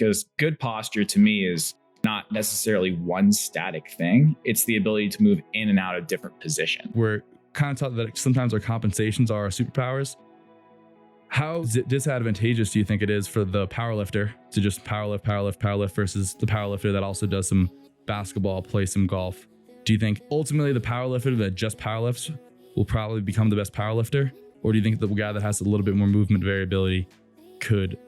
because good posture to me is not necessarily one static thing. It's the ability to move in and out of different positions. We're kind of taught that sometimes our compensations are our superpowers. How disadvantageous do you think it is for the powerlifter to just powerlift versus the powerlifter that also does some basketball, play some golf? Do you think ultimately the powerlifter that just powerlifts will probably become the best powerlifter? Or do you think the guy that has a little bit more movement variability could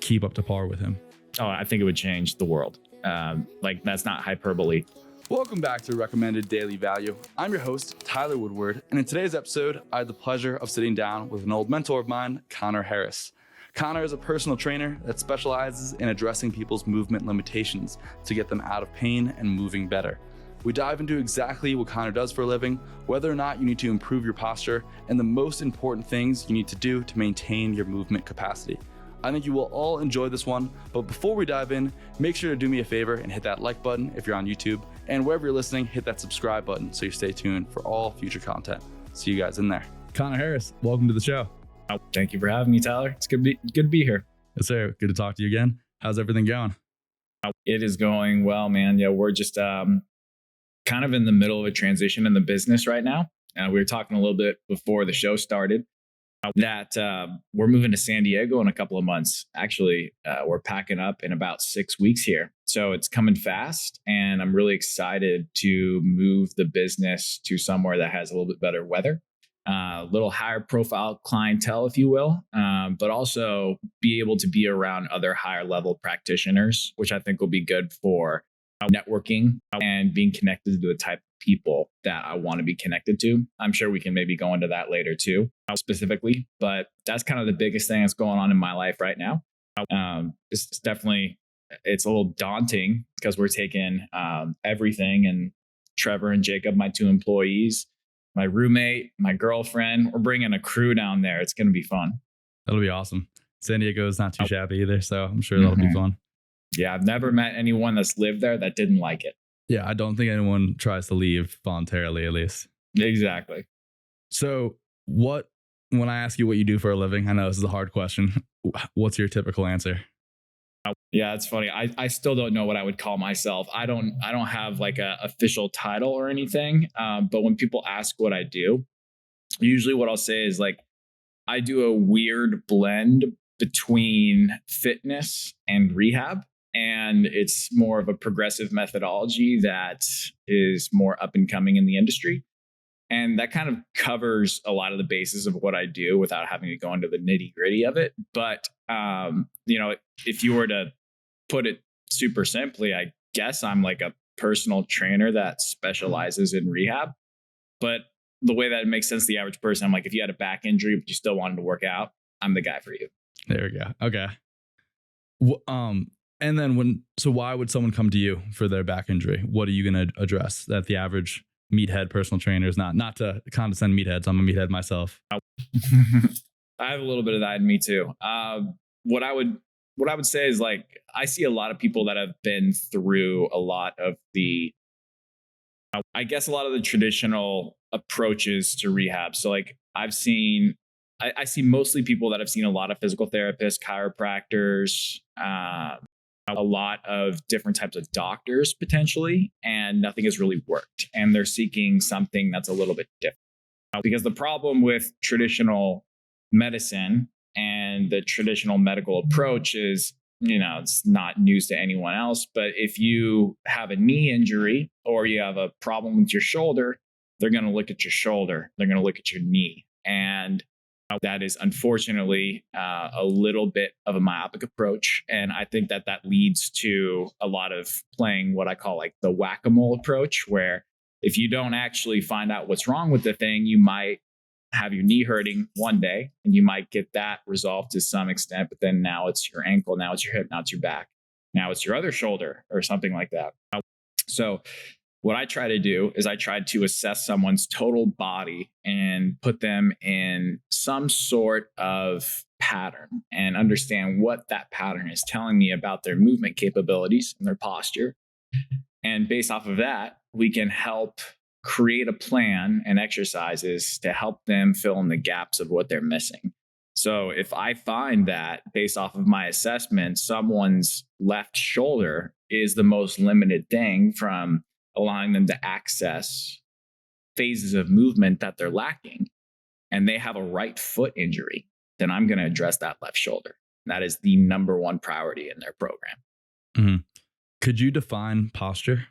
keep up to par with him? Oh, I think it would change the world. That's not hyperbole. Welcome back to Recommended Daily Value. I'm your host, Tyler Woodward, and in today's episode, I had the pleasure of sitting down with an old mentor of mine, Conor Harris. Conor is a personal trainer that specializes in addressing people's movement limitations to get them out of pain and moving better. We dive into exactly what Conor does for a living, whether or not you need to improve your posture, and the most important things you need to do to maintain your movement capacity. I think you will all enjoy this one, but before we dive in, make sure to do me a favor and hit that like button if you're on YouTube, and wherever you're listening, hit that subscribe button so you stay tuned for all future content. See you guys in there. Conor Harris, welcome to the show. Oh, thank you for having me, Tyler. It's good to be here. Yes, sir. Good to talk to you again. How's everything going? It is going well, man. Yeah, we're just kind of in the middle of a transition in the business right now. We were talking a little bit before the show started that we're moving to San Diego in a couple of months. Actually, we're packing up in about 6 weeks here. So it's coming fast, and I'm really excited to move the business to somewhere that has a little bit better weather, a little higher profile clientele, if you will, but also be able to be around other higher level practitioners, which I think will be good for networking and being connected to the type of people that I want to be connected to. I'm sure we can maybe go into that later too, specifically, but that's kind of the biggest thing that's going on in my life right now. It's definitely, it's a little daunting because we're taking everything, and Trevor and Jacob, my 2 employees, my roommate, my girlfriend, we're bringing a crew down there. It's going to be fun. That'll be awesome. San Diego is not too shabby either, so I'm sure that'll be fun. Yeah, I've never met anyone that's lived there that didn't like it. Yeah, I don't think anyone tries to leave voluntarily, at least. Exactly. So when I ask you what you do for a living, I know this is a hard question. What's your typical answer? Yeah, it's funny. I still don't know what I would call myself. I don't have like a official title or anything. But when people ask what I do, usually what I'll say is like, I do a weird blend between fitness and rehab. And it's more of a progressive methodology that is more up and coming in the industry. And that kind of covers a lot of the bases of what I do without having to go into the nitty gritty of it. But, if you were to put it super simply, I guess I'm like a personal trainer that specializes in rehab. But the way that it makes sense to the average person, I'm like, if you had a back injury, but you still wanted to work out, I'm the guy for you. There we go. Okay. And then so why would someone come to you for their back injury? What are you going to address that the average meathead personal trainer is not to condescend meatheads? I'm a meathead myself. I have a little bit of that in me too. What I would say is like, I see a lot of people that have been through a lot of the traditional approaches to rehab. So like I see mostly people that have seen a lot of physical therapists, chiropractors, a lot of different types of doctors potentially, and nothing has really worked. And they're seeking something that's a little bit different. Because the problem with traditional medicine and the traditional medical approach is, it's not news to anyone else. But if you have a knee injury or you have a problem with your shoulder, they're going to look at your shoulder. They're going to look at your knee. And that is unfortunately a little bit of a myopic approach. And I think that leads to a lot of playing what I call like the whack-a-mole approach, where if you don't actually find out what's wrong with the thing, you might have your knee hurting one day and you might get that resolved to some extent. But then now it's your ankle, now it's your hip, now it's your back, now it's your other shoulder or something like that. So what I try to do is I try to assess someone's total body and put them in some sort of pattern and understand what that pattern is telling me about their movement capabilities and their posture. And based off of that, we can help create a plan and exercises to help them fill in the gaps of what they're missing. So if I find that based off of my assessment, someone's left shoulder is the most limited thing from allowing them to access phases of movement that they're lacking, and they have a right foot injury, then I'm going to address that left shoulder. That is the number one priority in their program. Mm-hmm. Could you define posture?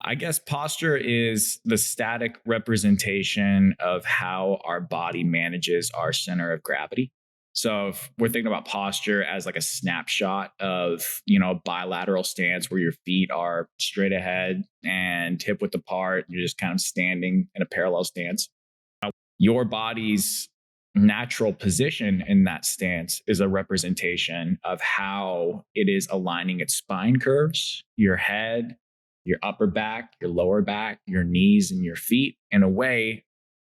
I guess posture is the static representation of how our body manages our center of gravity. So if we're thinking about posture as like a snapshot of, a bilateral stance where your feet are straight ahead and hip width apart, you're just kind of standing in a parallel stance. Your body's natural position in that stance is a representation of how it is aligning its spine curves, your head, your upper back, your lower back, your knees, and your feet in a way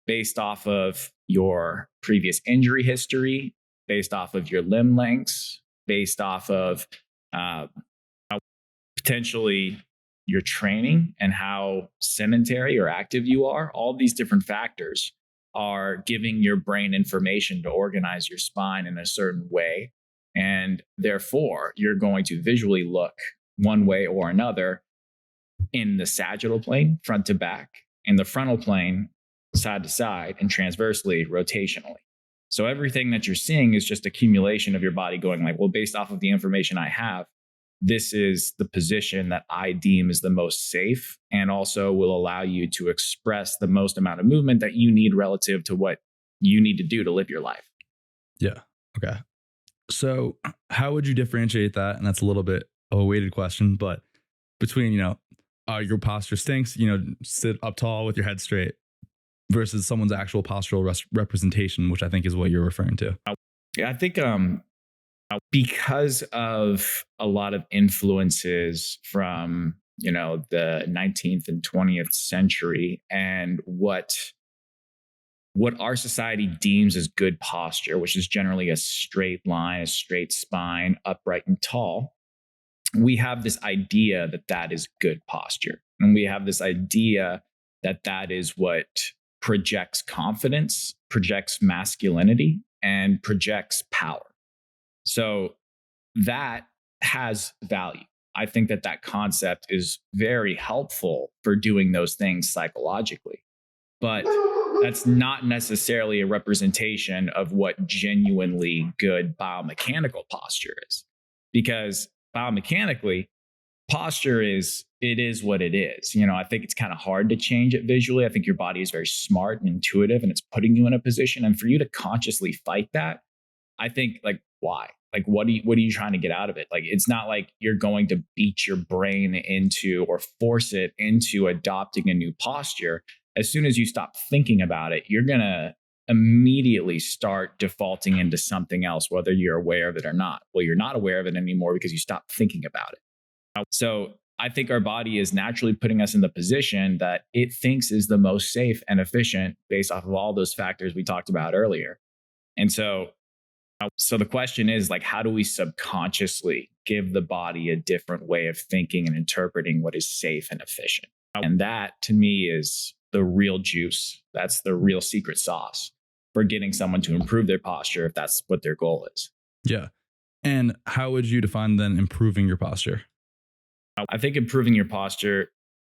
based off of your previous injury history, based off of your limb lengths, based off of potentially your training and how sedentary or active you are. All these different factors are giving your brain information to organize your spine in a certain way. And therefore, you're going to visually look one way or another in the sagittal plane, front to back, in the frontal plane, side to side, and transversely, rotationally. So everything that you're seeing is just accumulation of your body going like, well, based off of the information I have, this is the position that I deem is the most safe and also will allow you to express the most amount of movement that you need relative to what you need to do to live your life. Yeah. Okay. So how would you differentiate that? And that's a little bit of a weighted question, but between, your posture stinks, sit up tall with your head straight versus someone's actual postural representation, which I think is what you're referring to. Yeah, I think because of a lot of influences from, the 19th and 20th century and what our society deems as good posture, which is generally a straight line, a straight spine, upright and tall, we have this idea that that is good posture. And we have this idea that that is what projects confidence, projects masculinity, and projects power. So that has value. I think that concept is very helpful for doing those things psychologically. But that's not necessarily a representation of what genuinely good biomechanical posture is. Because biomechanically, posture is what it is. I think it's kind of hard to change it visually. I think your body is very smart and intuitive and it's putting you in a position. And for you to consciously fight that, I think why? What are you trying to get out of it? It's not like you're going to beat your brain into or force it into adopting a new posture. As soon as you stop thinking about it, you're going to immediately start defaulting into something else, whether you're aware of it or not. Well, you're not aware of it anymore because you stopped thinking about it. So I think our body is naturally putting us in the position that it thinks is the most safe and efficient based off of all those factors we talked about earlier. And so the question is how do we subconsciously give the body a different way of thinking and interpreting what is safe and efficient? And that to me is the real juice. That's the real secret sauce for getting someone to improve their posture if that's what their goal is. Yeah. And how would you define then improving your posture? I think improving your posture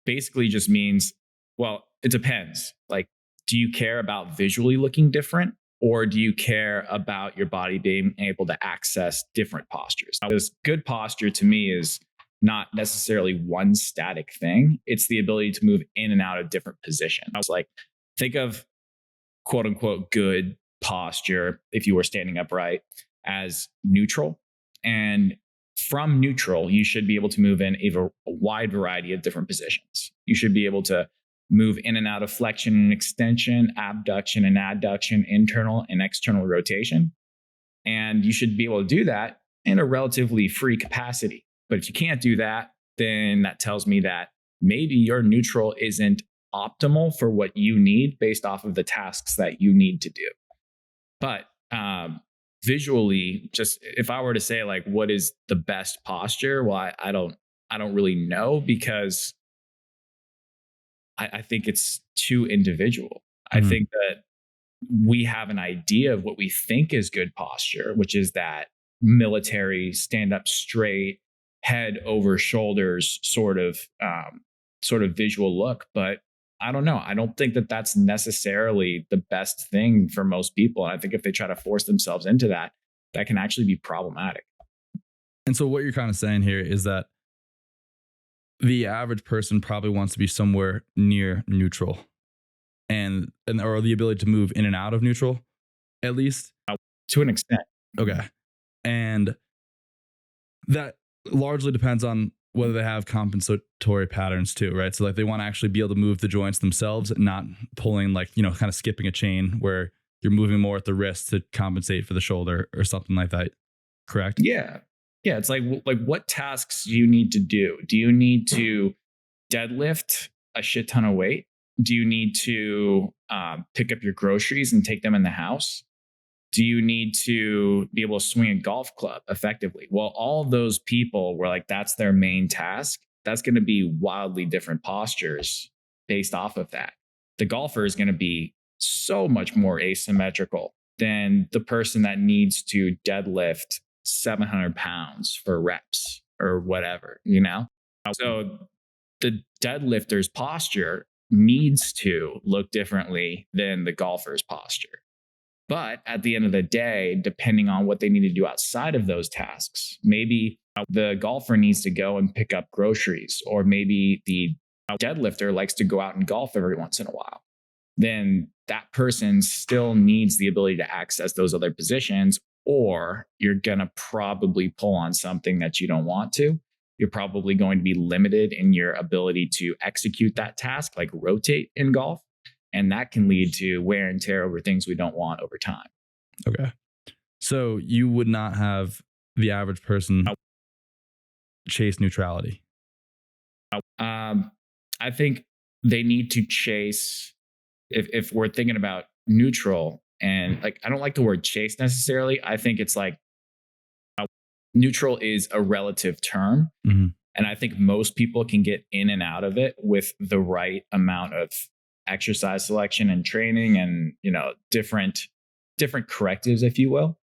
basically just means, well, it depends. Do you care about visually looking different? Or do you care about your body being able to access different postures? This good posture to me is not necessarily one static thing. It's the ability to move in and out of different positions. Think of quote unquote good posture, if you were standing upright, as neutral. And from neutral, you should be able to move in a wide variety of different positions. You should be able to move in and out of flexion and extension, abduction and adduction, internal and external rotation. And you should be able to do that in a relatively free capacity. But if you can't do that, then that tells me that maybe your neutral isn't optimal for what you need based off of the tasks that you need to do. But visually, just if I were to say what is the best posture, well, I don't really know because I think it's too individual. I think that we have an idea of what we think is good posture, which is that military stand up straight, head over shoulders sort of visual look. But I don't know. I don't think that that's necessarily the best thing for most people. And I think if they try to force themselves into that, that can actually be problematic. And so what you're kind of saying here is that the average person probably wants to be somewhere near neutral and or the ability to move in and out of neutral, at least. To an extent. Okay. And that largely depends on whether they have compensatory patterns too, right? So like they want to actually be able to move the joints themselves, not pulling like, kind of skipping a chain where you're moving more at the wrist to compensate for the shoulder or something like that. Correct? Yeah. Yeah. It's like what tasks do you need to do? Do you need to deadlift a shit ton of weight? Do you need to pick up your groceries and take them in the house? Do you need to be able to swing a golf club effectively? Well, all those people were like, that's their main task. That's going to be wildly different postures based off of that. The golfer is going to be so much more asymmetrical than the person that needs to deadlift 700 pounds for reps or whatever, So the deadlifter's posture needs to look differently than the golfer's posture. But at the end of the day, depending on what they need to do outside of those tasks, maybe the golfer needs to go and pick up groceries, or maybe the deadlifter likes to go out and golf every once in a while. Then that person still needs the ability to access those other positions, or you're going to probably pull on something that you don't want to. You're probably going to be limited in your ability to execute that task, like rotate in golf. And that can lead to wear and tear over things we don't want over time. Okay. So you would not have the average person chase neutrality? I think they need to chase, if we're thinking about neutral, and like, I don't like the word chase necessarily. I think it's like neutral is a relative term. Mm-hmm. And I think most people can get in and out of it with the right amount of exercise selection and training and, different correctives, if you will.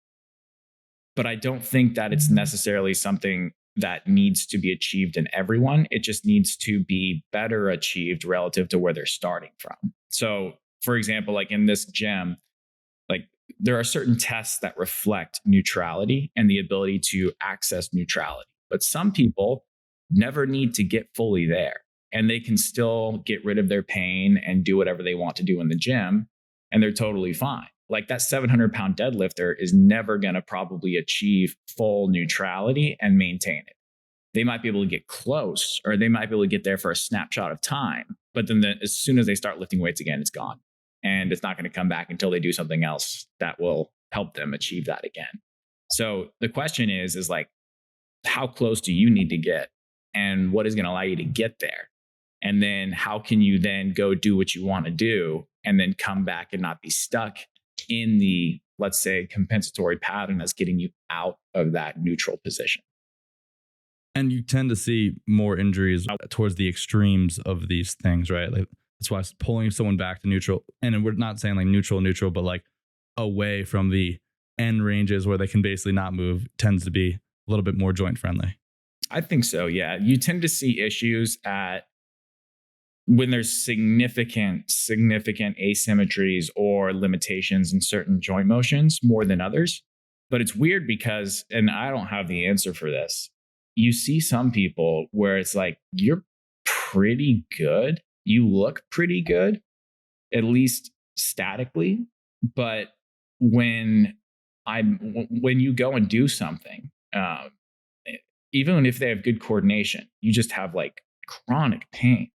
But I don't think that it's necessarily something that needs to be achieved in everyone. It just needs to be better achieved relative to where they're starting from. So, for example, like in this gym, like there are certain tests that reflect neutrality and the ability to access neutrality. But some people never need to get fully there, and they can still get rid of their pain and do whatever they want to do in the gym, and they're totally fine. Like that 700-pound deadlifter is never going to probably achieve full neutrality and maintain it. They might be able to get close, or they might be able to get there for a snapshot of time. But then as soon as they start lifting weights again, it's gone. And it's not going to come back until they do something else that will help them achieve that again. So the question is like, how close do you need to get? And what is going to allow you to get there? And then how can you then go do what you want to do and then come back and not be stuck in the, let's say, compensatory pattern that's getting you out of that neutral position? And you tend to see more injuries towards the extremes of these things, right? Like that's why pulling someone back to neutral, and we're not saying like neutral, but like away from the end ranges where they can basically not move, tends to be a little bit more joint friendly. I think so. Yeah. You tend to see issues when there's significant asymmetries or limitations in certain joint motions more than others. But it's weird because, and I don't have the answer for this, you see some people where it's like, you're pretty good. You look pretty good, at least statically. But when you go and do something, even if they have good coordination, you just have like chronic pain.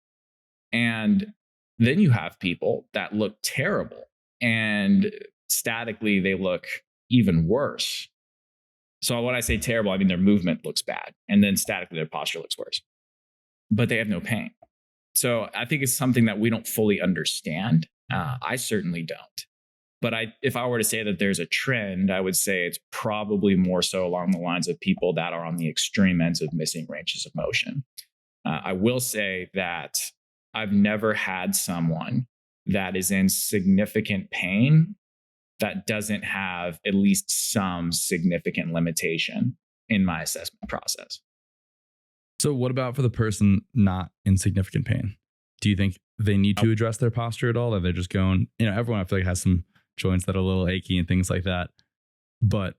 And then you have people that look terrible, and statically they look even worse. So when I say terrible, I mean their movement looks bad, and then statically their posture looks worse, but they have no pain. So I think it's something that we don't fully understand. I certainly don't. But if I were to say that there's a trend, I would say it's probably more so along the lines of people that are on the extreme ends of missing ranges of motion. I will say that I've never had someone that is in significant pain that doesn't have at least some significant limitation in my assessment process. So what about for the person not in significant pain? Do you think they need to address their posture at all? Or they're just going, everyone I feel like has some joints that are a little achy and things like that. But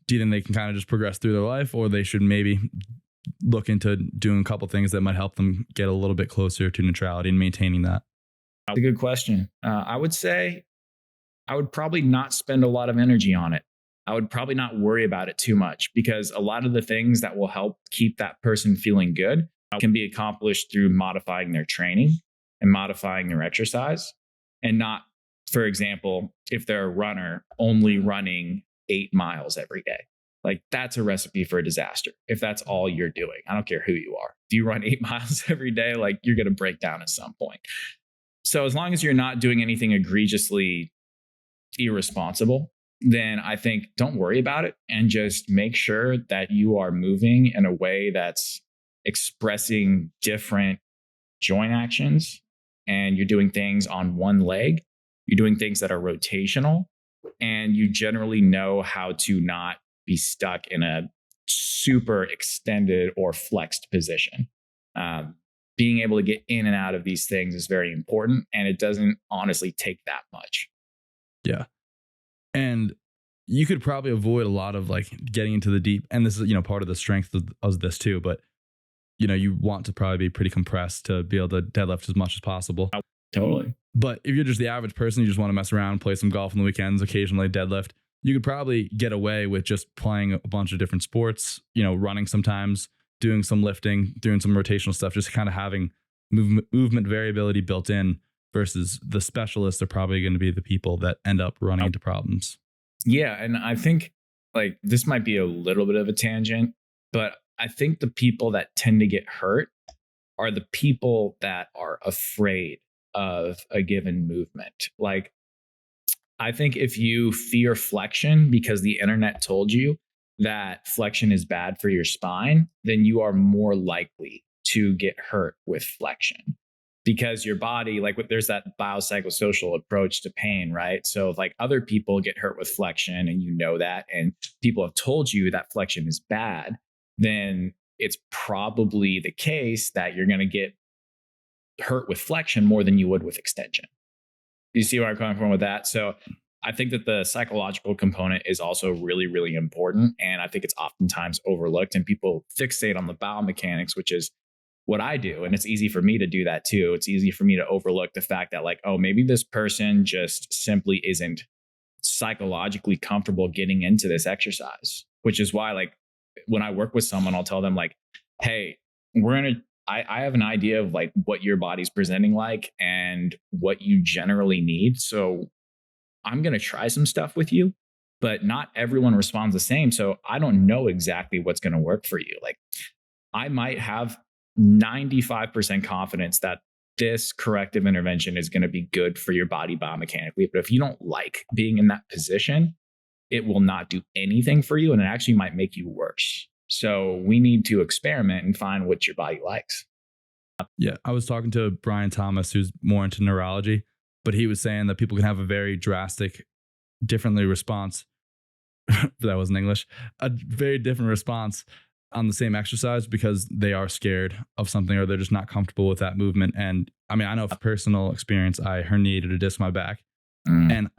do you think they can kind of just progress through their life, or they should maybe look into doing a couple things that might help them get a little bit closer to neutrality and maintaining that? That's a good question. I would say I would probably not spend a lot of energy on it. I would probably not worry about it too much, because a lot of the things that will help keep that person feeling good can be accomplished through modifying their training and modifying their exercise, and not, for example, if they're a runner, only running 8 miles every day. Like, that's a recipe for a disaster if that's all you're doing. I don't care who you are. If you run 8 miles every day, like, you're going to break down at some point. So as long as you're not doing anything egregiously irresponsible, then I think don't worry about it, and just make sure that you are moving in a way that's expressing different joint actions, and you're doing things on one leg, you're doing things that are rotational, and you generally know how to not be stuck in a super extended or flexed position. Being able to get in and out of these things is very important, and it doesn't honestly take that much. Yeah. And you could probably avoid a lot of like getting into the deep. And this is, part of the strength of this too. But, you want to probably be pretty compressed to be able to deadlift as much as possible. Totally. But if you're just the average person, you just want to mess around, play some golf on the weekends, occasionally deadlift, you could probably get away with just playing a bunch of different sports, running sometimes, doing some lifting, doing some rotational stuff, just kind of having movement variability built in, versus the specialists are probably going to be the people that end up running into problems. Yeah. And I think like this might be a little bit of a tangent, but I think the people that tend to get hurt are the people that are afraid of a given movement. Like, I think if you fear flexion because the internet told you that flexion is bad for your spine, then you are more likely to get hurt with flexion, because your body, like, there's that biopsychosocial approach to pain, right? So like, other people get hurt with flexion and that, and people have told you that flexion is bad, then it's probably the case that you're going to get hurt with flexion more than you would with extension. You see where I'm coming from with that? So I think that the psychological component is also really, really important. And I think it's oftentimes overlooked, and people fixate on the biomechanics, which is what I do. And it's easy for me to do that too. It's easy for me to overlook the fact that, like, oh, maybe this person just simply isn't psychologically comfortable getting into this exercise, which is why, like, when I work with someone, I'll tell them like, hey, I have an idea of like what your body's presenting like and what you generally need. So I'm going to try some stuff with you, but not everyone responds the same. So I don't know exactly what's going to work for you. Like, I might have 95% confidence that this corrective intervention is going to be good for your body biomechanically. But if you don't like being in that position, it will not do anything for you, and it actually might make you worse. So we need to experiment and find what your body likes. Yeah. I was talking to Brian Thomas, who's more into neurology, but he was saying that people can have a very drastic, differently response. That wasn't English. A very different response on the same exercise because they are scared of something, or they're just not comfortable with that movement. And I mean, I know from personal experience, I herniated a disc in my back, and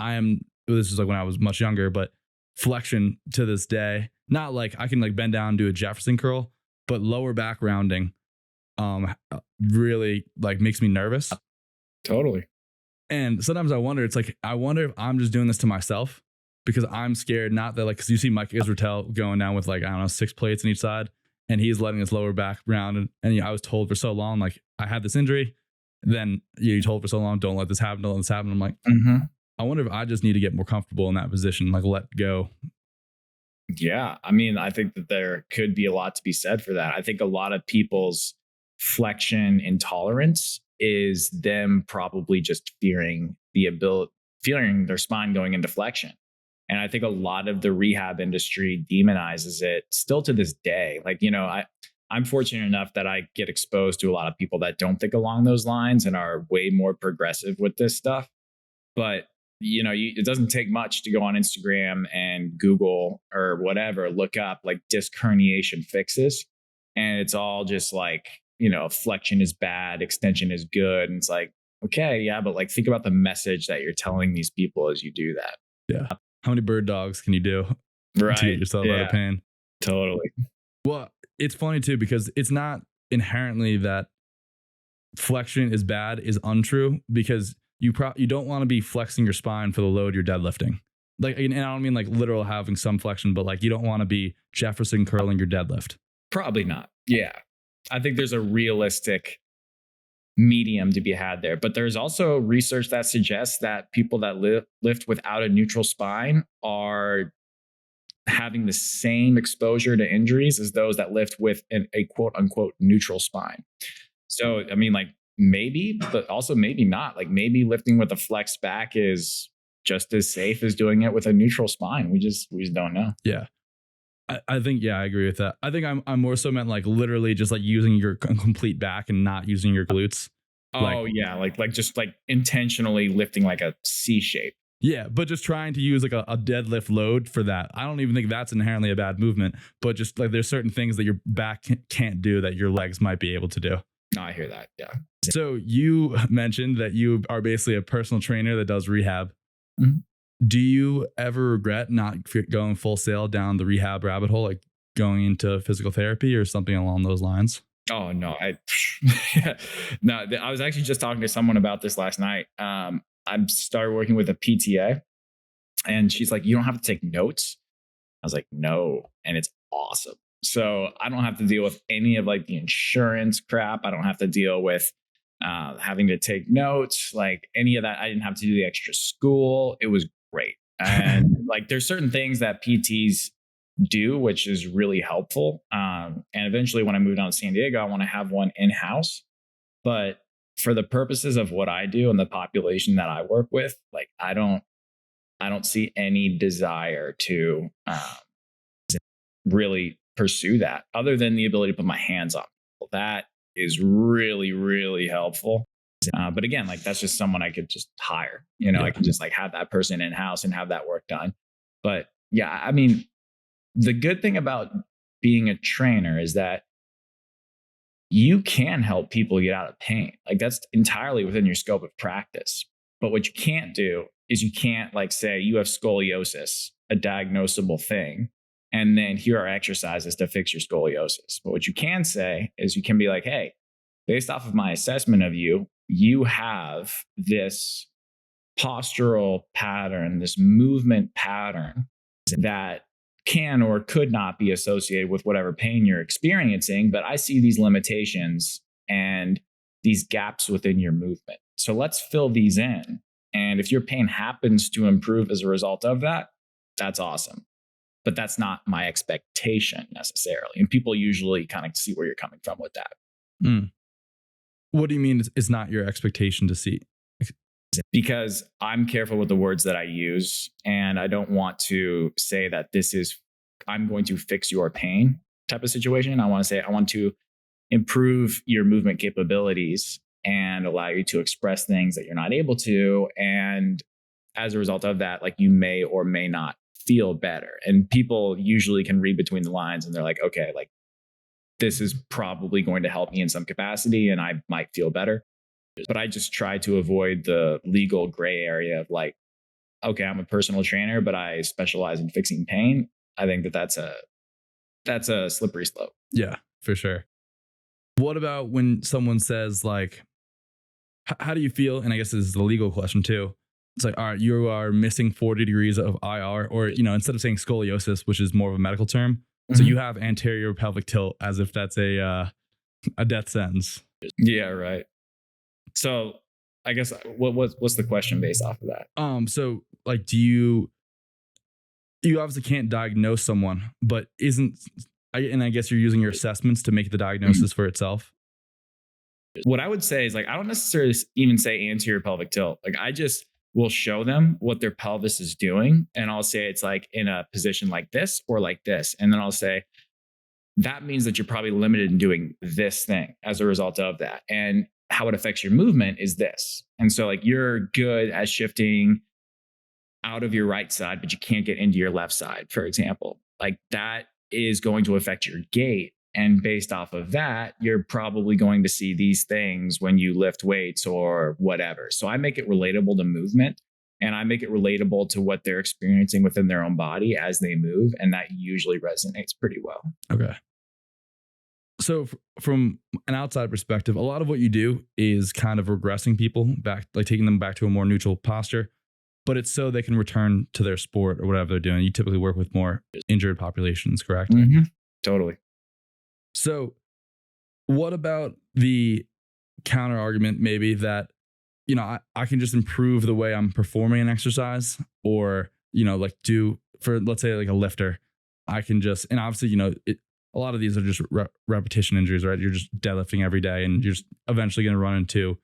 this is like when I was much younger, but flexion to this day, not like I can like bend down and do a Jefferson curl, but lower back rounding really like makes me nervous. Totally. And sometimes I wonder if I'm just doing this to myself because I'm scared. Not that, like, because you see Mike Israetel going down with, like, I don't know, 6 plates on each side, and he's letting his lower back round. And I was told for so long, like, I had this injury. Then you told for so long, don't let this happen. Don't let this happen. I'm like, I wonder if I just need to get more comfortable in that position, like let go. Yeah. I mean, I think that there could be a lot to be said for that. I think a lot of people's flexion intolerance is them probably just fearing their spine going into flexion. And I think a lot of the rehab industry demonizes it still to this day. Like, I'm fortunate enough that I get exposed to a lot of people that don't think along those lines and are way more progressive with this stuff. But it doesn't take much to go on Instagram and Google or whatever, look up like disc herniation fixes. And it's all just like, flexion is bad, extension is good. And it's like, okay, yeah, but like think about the message that you're telling these people as you do that. Yeah. How many bird dogs can you do Right. to get yourself out of pain? Totally. Well, it's funny too, because it's not inherently that flexion is bad is untrue, because you don't want to be flexing your spine for the load you're deadlifting. Like, and I don't mean like literal having some flexion, but like you don't want to be Jefferson curling your deadlift. Probably not. Yeah. I think there's a realistic medium to be had there. But there's also research that suggests that people that lift without a neutral spine are having the same exposure to injuries as those that lift with a quote unquote neutral spine. So, I mean, like maybe, but also maybe not. Like maybe lifting with a flexed back is just as safe as doing it with a neutral spine. We just don't know. Yeah. I think, I agree with that. I think I'm more so meant like literally just like using your complete back and not using your glutes. Oh, like just like intentionally lifting like a C shape. Yeah, but just trying to use like a deadlift load for that. I don't even think that's inherently a bad movement, but just like there's certain things that your back can't do that your legs might be able to do. No, I hear that. Yeah. So you mentioned that you are basically a personal trainer that does rehab. Mm-hmm. Do you ever regret not going full sail down the rehab rabbit hole, like going into physical therapy or something along those lines? Oh, no. I was actually just talking to someone about this last night. I started working with a PTA and she's like, you don't have to take notes. I was like, no. And it's awesome. So I don't have to deal with any of like the insurance crap. I don't have to deal with having to take notes, like any of that. I didn't have to do the extra school. It was great. And like there's certain things that PTs do, which is really helpful. And eventually when I moved down to San Diego, I want to have one in-house. But for the purposes of what I do and the population that I work with, like I don't see any desire to really pursue that other than the ability to put my hands on people. That is really, really helpful. But again, like that's just someone I could just hire, I can just like have that person in-house and have that work done. But yeah, I mean, the good thing about being a trainer is that you can help people get out of pain. Like that's entirely within your scope of practice. But what you can't do is you can't like say you have scoliosis, a diagnosable thing, and then here are exercises to fix your scoliosis. But what you can say is you can be like, hey, based off of my assessment of you, you have this postural pattern, this movement pattern that can or could not be associated with whatever pain you're experiencing. But I see these limitations and these gaps within your movement. So let's fill these in. And if your pain happens to improve as a result of that, that's awesome. But that's not my expectation necessarily. And people usually kind of see where you're coming from with that. Mm. What do you mean it's not your expectation to see? Because I'm careful with the words that I use. And I don't want to say that I'm going to fix your pain type of situation. I want to say, I want to improve your movement capabilities and allow you to express things that you're not able to. And as a result of that, like you may or may not feel better. And people usually can read between the lines and they're like, okay, like this is probably going to help me in some capacity and I might feel better. But I just try to avoid the legal gray area of like, okay, I'm a personal trainer, but I specialize in fixing pain. I think that's a slippery slope. Yeah, for sure. What about when someone says like, how do you feel? And I guess this is the legal question too. It's like, all right, you are missing 40 degrees of IR, or, instead of saying scoliosis, which is more of a medical term. Mm-hmm. So you have anterior pelvic tilt, as if that's a death sentence. Yeah, right. So I guess what's the question based off of that? So like, you obviously can't diagnose someone, but I guess you're using your assessments to make the diagnosis for itself. What I would say is like, I don't necessarily even say anterior pelvic tilt. Like I just will show them what their pelvis is doing. And I'll say it's like in a position like this or like this. And then I'll say, that means that you're probably limited in doing this thing as a result of that. And how it affects your movement is this. And so like you're good at shifting out of your right side, but you can't get into your left side, for example. Like that is going to affect your gait. And based off of that, you're probably going to see these things when you lift weights or whatever. So I make it relatable to movement, and I make it relatable to what they're experiencing within their own body as they move. And that usually resonates pretty well. Okay. So from an outside perspective, a lot of what you do is kind of regressing people back, like taking them back to a more neutral posture, but it's so they can return to their sport or whatever they're doing. You typically work with more injured populations, correct? Mm-hmm. Totally. So what about the counter argument maybe that, I can just improve the way I'm performing an exercise, or, like do for, let's say like a lifter, I can just, and obviously, a lot of these are just repetition injuries, right? You're just deadlifting every day and you're just eventually going to run into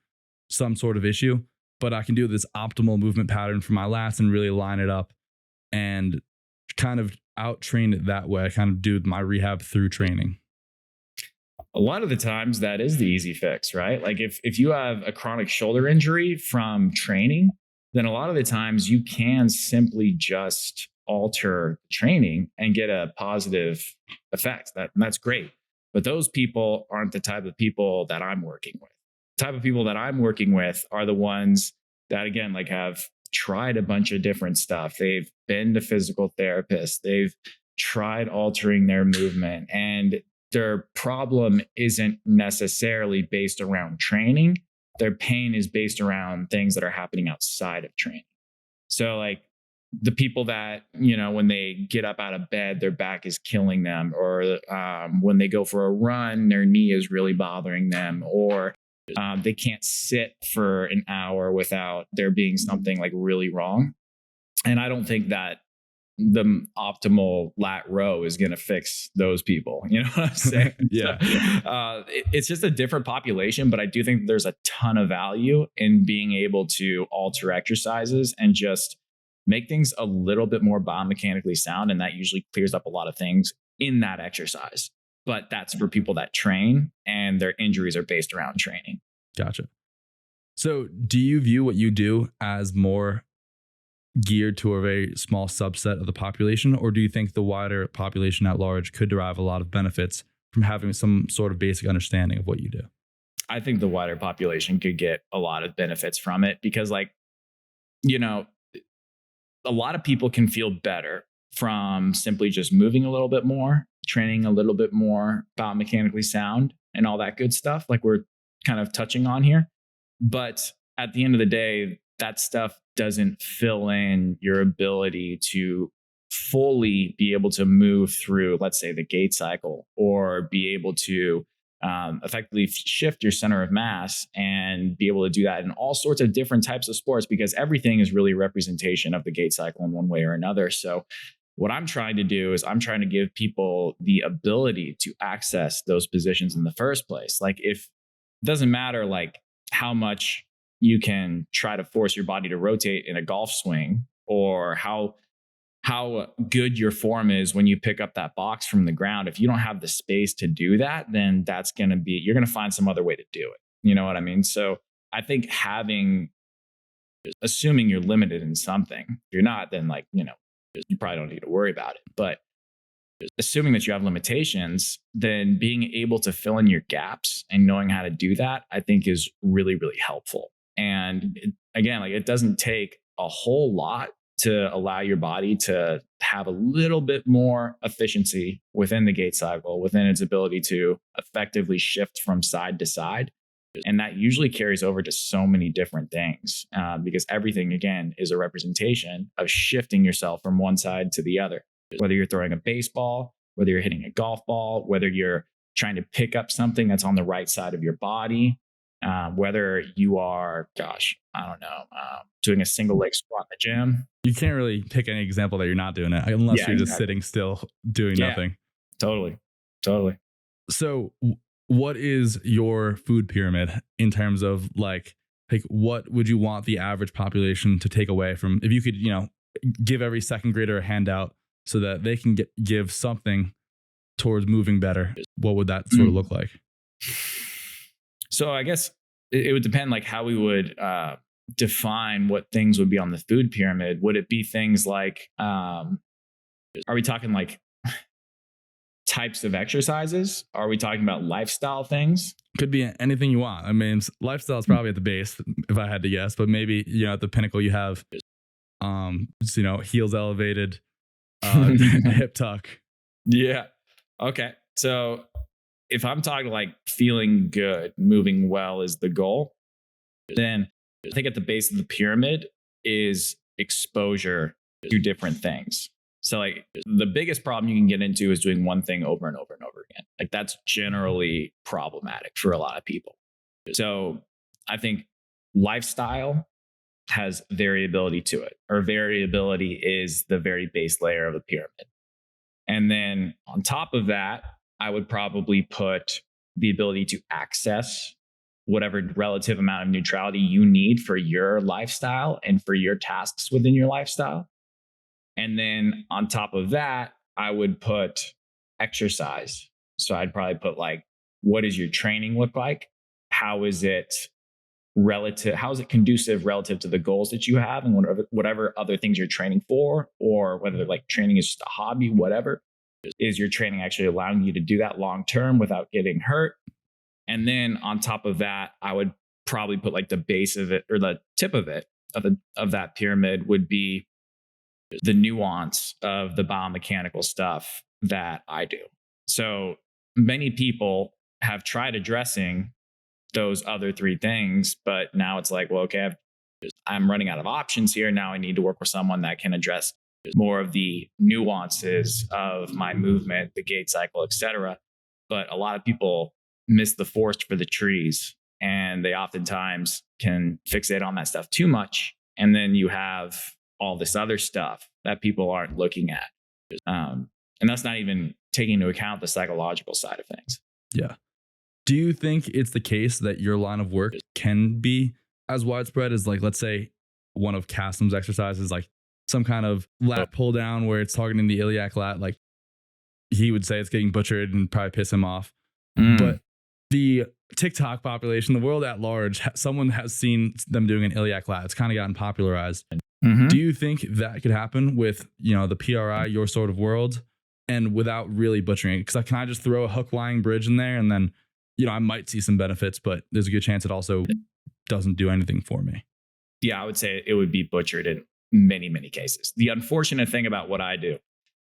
some sort of issue, but I can do this optimal movement pattern for my lats and really line it up and kind of out train it that way. I kind of do my rehab through training. A lot of the times that is the easy fix, right? Like if you have a chronic shoulder injury from training, then a lot of the times you can simply just alter training and get a positive effect. That's great. But those people aren't the type of people that I'm working with. The type of people that I'm working with are the ones that, again, like have tried a bunch of different stuff. They've been to physical therapists. They've tried altering their movement, and their problem isn't necessarily based around training. Their pain is based around things that are happening outside of training. So like the people that, when they get up out of bed, their back is killing them, or when they go for a run, their knee is really bothering them, or they can't sit for an hour without there being something like really wrong. And I don't think that the optimal lat row is going to fix those people. You know what I'm saying? Yeah. So, it's just a different population, but I do think there's a ton of value in being able to alter exercises and just make things a little bit more biomechanically sound. And that usually clears up a lot of things in that exercise. But that's for people that train and their injuries are based around training. Gotcha. So do you view what you do as more geared to a very small subset of the population, or do you think the wider population at large could derive a lot of benefits from having some sort of basic understanding of what you do? I think the wider population could get a lot of benefits from it because, like, a lot of people can feel better from simply just moving a little bit more, training a little bit more biomechanically sound and all that good stuff, like we're kind of touching on here. But at the end of the day, that stuff doesn't fill in your ability to fully be able to move through, let's say, the gait cycle, or be able to effectively shift your center of mass and be able to do that in all sorts of different types of sports, because everything is really a representation of the gait cycle in one way or another. So what I'm trying to do is I'm trying to give people the ability to access those positions in the first place. Like, if it doesn't matter like how much you can try to force your body to rotate in a golf swing, or how good your form is when you pick up that box from the ground. If you don't have the space to do that, then you're going to find some other way to do it. You know what I mean? So I think assuming you're limited in something, if you're not, then you probably don't need to worry about it. But assuming that you have limitations, then being able to fill in your gaps and knowing how to do that, I think is really, really helpful. And again, it doesn't take a whole lot to allow your body to have a little bit more efficiency within the gait cycle, within its ability to effectively shift from side to side. And that usually carries over to so many different things, because everything, again, is a representation of shifting yourself from one side to the other. Whether you're throwing a baseball, whether you're hitting a golf ball, whether you're trying to pick up something that's on the right side of your body, whether you are, doing a single leg squat in the gym. You can't really pick any example that you're not doing it unless you're just sitting still doing nothing. Totally. So what is your food pyramid in terms of like what would you want the average population to take away from, if you could, give every second grader a handout so that they can give something towards moving better, what would that sort of look like? So I guess it would depend like how we would define what things would be on the food pyramid, would it be things like, are we talking like types of exercises? Are we talking about lifestyle things? Could be anything you want. I mean, lifestyle is probably at the base, if I had to guess, but maybe, at the pinnacle you have, heels elevated, hip tuck. Yeah. Okay. So if I'm talking like feeling good, moving well is the goal, then I think at the base of the pyramid is exposure to different things. So like the biggest problem you can get into is doing one thing over and over and over again. Like that's generally problematic for a lot of people. So I think lifestyle has variability to it, or variability is the very base layer of the pyramid. And then on top of that, I would probably put the ability to access whatever relative amount of neutrality you need for your lifestyle and for your tasks within your lifestyle. And then on top of that, I would put exercise. So I'd probably put like, what does your training look like? How is it conducive relative to the goals that you have and whatever other things you're training for, or whether like training is just a hobby, whatever. Is your training actually allowing you to do that long term without getting hurt? And then on top of that, I would probably put like the base of it, or the tip of it, of that pyramid would be the nuance of the biomechanical stuff that I do. So many people have tried addressing those other three things, but now it's like, well, okay, I'm running out of options here. Now I need to work with someone that can address more of the nuances of my movement, the gait cycle, etc. But a lot of people miss the forest for the trees, and they oftentimes can fixate on that stuff too much. And then you have all this other stuff that people aren't looking at. And that's not even taking into account the psychological side of things. Yeah. Do you think it's the case that your line of work can be as widespread as, like, let's say one of Kassem's exercises, like some kind of lat pull down where it's targeting the iliac lat? Like, he would say it's getting butchered and probably piss him off. But the TikTok population, the world at large, someone has seen them doing an iliac lat. It's kind of gotten popularized. Do you think that could happen with, the PRI, your sort of world, and without really butchering it? Because can I just throw a hook lying bridge in there and then, I might see some benefits, but there's a good chance it also doesn't do anything for me? Yeah, I would say it would be butchered in many, many cases. The unfortunate thing about what I do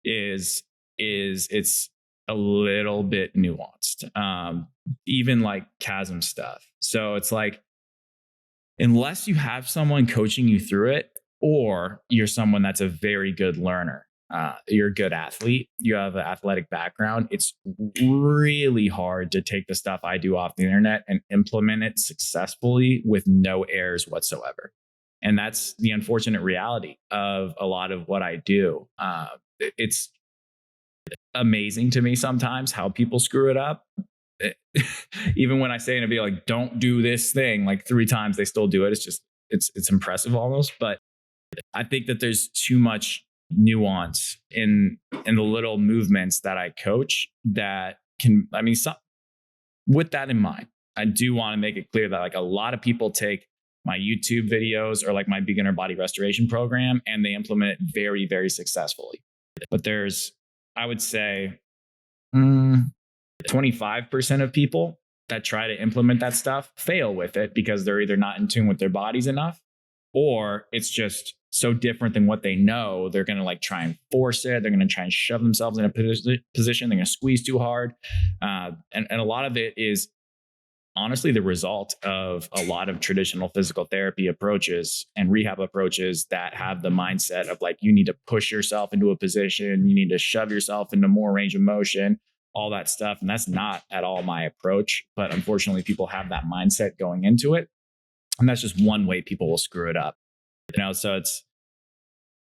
is it's a little bit nuanced, even like chasm stuff. So it's like, unless you have someone coaching you through it, or you're someone that's a very good learner, you're a good athlete, you have an athletic background, it's really hard to take the stuff I do off the internet and implement it successfully with no errors whatsoever. And that's the unfortunate reality of a lot of what I do. It's amazing to me sometimes how people screw it up. Even when I say in a video, like, don't do this thing, like 3 times, they still do it. It's just, it's impressive almost. But I think that there's too much nuance in the little movements that I coach that can, with that in mind, I do want to make it clear that like a lot of people take my YouTube videos or like my beginner body restoration program and they implement it very, very successfully. But there's, I would say, 25% of people that try to implement that stuff fail with it because they're either not in tune with their bodies enough, or it's just so different than what they know. They're going to like try and force it. They're going to try and shove themselves in a position. They're going to squeeze too hard. And a lot of it is honestly the result of a lot of traditional physical therapy approaches and rehab approaches that have the mindset of like, you need to push yourself into a position. You need to shove yourself into more range of motion, all that stuff. And that's not at all my approach. But unfortunately, people have that mindset going into it. And that's just one way people will screw it up. So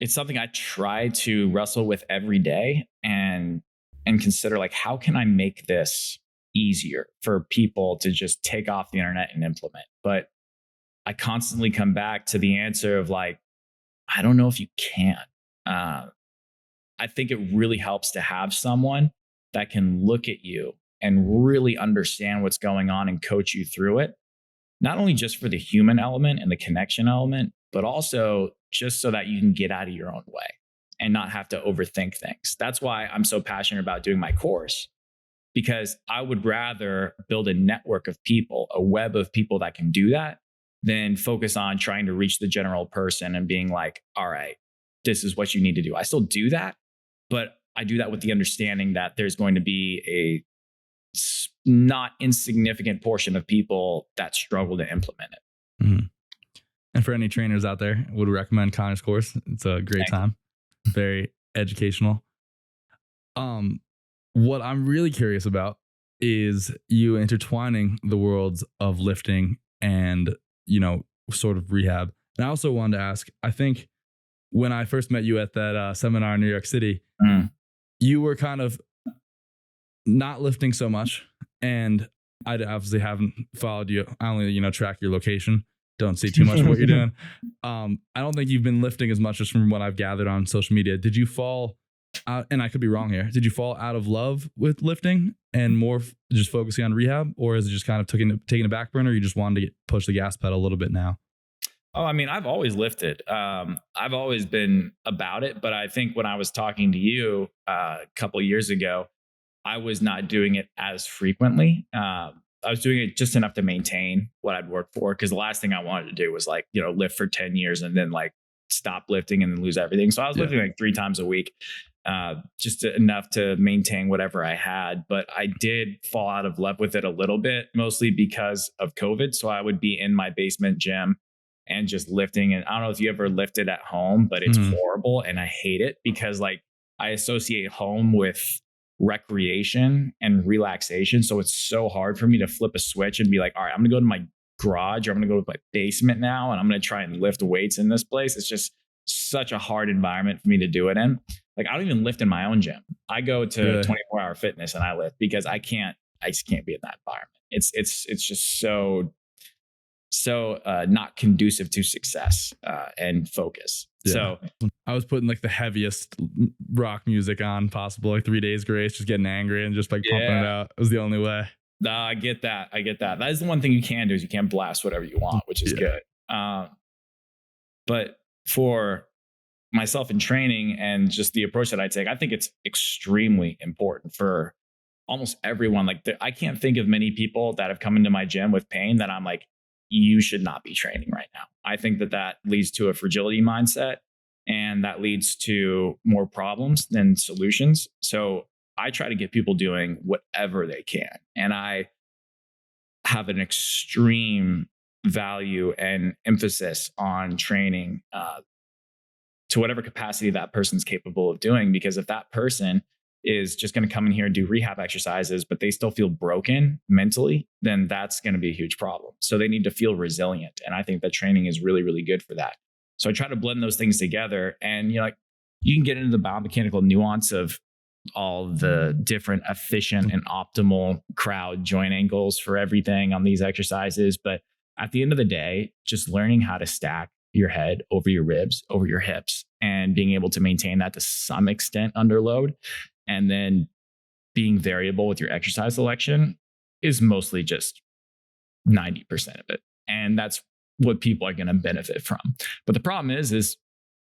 it's something I try to wrestle with every day and consider like, how can I make this easier for people to just take off the internet and implement? But I constantly come back to the answer of like, I don't know if you can. I think it really helps to have someone that can look at you and really understand what's going on and coach you through it. not only just for the human element and the connection element, but also just so that you can get out of your own way and not have to overthink things. That's why I'm so passionate about doing my course, because I would rather build a network of people, a web of people that can do that, than focus on trying to reach the general person and being like, all right, this is what you need to do. I still do that, but I do that with the understanding that there's going to be a not insignificant portion of people that struggle to implement it. Mm-hmm. And for any trainers out there, would recommend Conor's course. It's a great time. Very educational. What I'm really curious about is you intertwining the worlds of lifting and, sort of rehab. And I also wanted to ask, I think when I first met you at that seminar in New York City, you were kind of not lifting so much. And I obviously haven't followed you. I only, track your location. Don't see too much of what you're doing. I don't think you've been lifting as much as from what I've gathered on social media. Did you fall out, and I could be wrong here, did you fall out of love with lifting and more just focusing on rehab? Or is it just kind of taking a back burner? Or you just wanted to push the gas pedal a little bit now? Oh, I mean, I've always lifted. I've always been about it. But I think when I was talking to you a couple of years ago, I was not doing it as frequently. I was doing it just enough to maintain what I'd worked for. Because the last thing I wanted to do was lift for 10 years and then stop lifting and then lose everything. So I was lifting 3 times a week, just enough to maintain whatever I had. But I did fall out of love with it a little bit, mostly because of COVID. So I would be in my basement gym and just lifting. And I don't know if you ever lifted at home, but it's horrible. And I hate it because I associate home with recreation and relaxation. So it's so hard for me to flip a switch and be like, all right, I'm gonna go to my garage or I'm gonna go to my basement now and I'm gonna try and lift weights in this place. It's just such a hard environment for me to do it in. I don't even lift in my own gym. I go to 24-hour fitness and I lift because I just can't be in that environment. It's just so not conducive to success and focus. Yeah. So I was putting the heaviest rock music on possible, 3 Days Grace, just getting angry and just pumping it out. It was the only way. I get that. That is the one thing you can do is you can blast whatever you want, which is good. But for myself in training and just the approach that I take, I think it's extremely important for almost everyone. I can't think of many people that have come into my gym with pain that I'm like, you should not be training right now. I think that leads to a fragility mindset and that leads to more problems than solutions. So I try to get people doing whatever they can. And I have an extreme value and emphasis on training to whatever capacity that person's capable of doing. Because if that person is just going to come in here and do rehab exercises, but they still feel broken mentally, then that's going to be a huge problem. So they need to feel resilient. And I think that training is really, really good for that. So I try to blend those things together. And you can get into the biomechanical nuance of all the different efficient and optimal crowd joint angles for everything on these exercises. But at the end of the day, just learning how to stack your head over your ribs, over your hips, and being able to maintain that to some extent under load, and then being variable with your exercise selection is mostly just 90% of it. And that's what people are going to benefit from. But the problem is